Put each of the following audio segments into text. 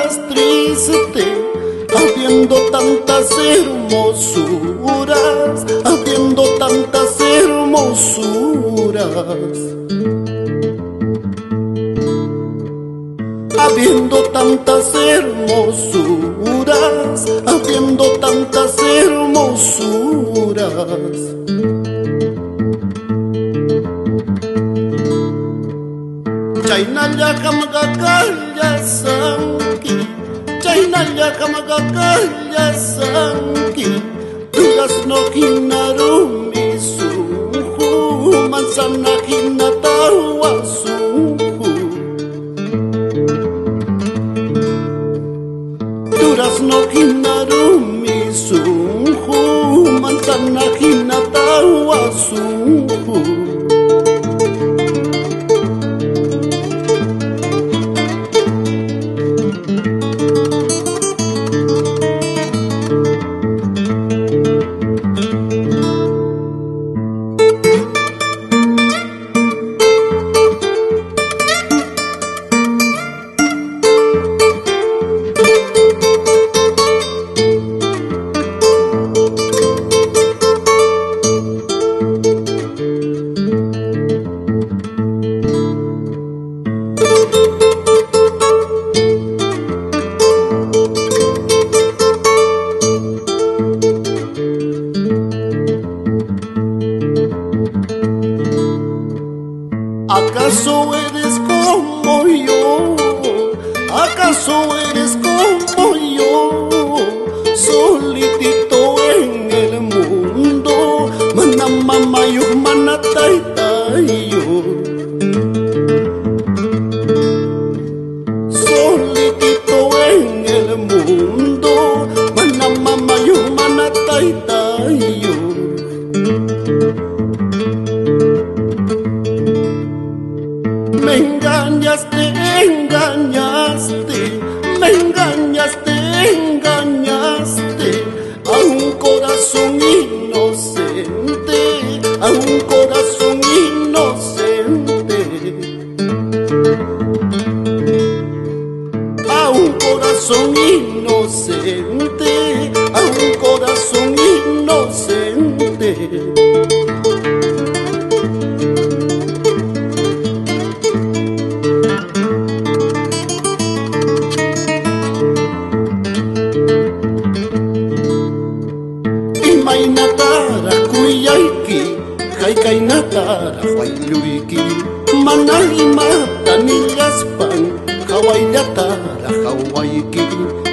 estás triste, habiendo tantas hermosuras, habiendo tantas hermosuras, habiendo tantas hermosuras, habiendo tantas hermosuras. Chaynalla kamagakalla sanki, chaynalla kamagakalla sanki, durazno hinarumi sunju, manzana hinatawa sunju. Durazno hinarumi sunju, manzana hinatawa sunju. ¿Acaso eres como yo? ¿Acaso eres como yo? Solitito en el mundo, mana mamayo, mana taitayo. Solitito en el mundo, mana mamayo, mana taitayo. Me engañaste, engañaste, me engañaste, engañaste a un corazón inocente, a un corazón inocente, a un corazón inocente, a un corazón inocente. Mainatara kuyaiki, kainatara huayluiki, manali mata nillaspan, hawailatara hawaiki,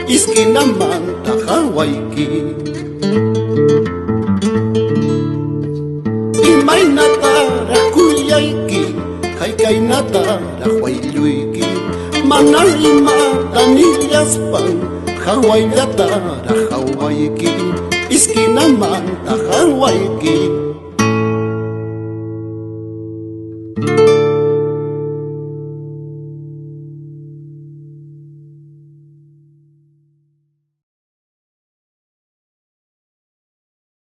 iskinamanta hawaiki. Mainatara kuyaiki, kainatara huayluiki, manali mata nillaspan, hawailatara hawaiki, iskinamanta hawaiki.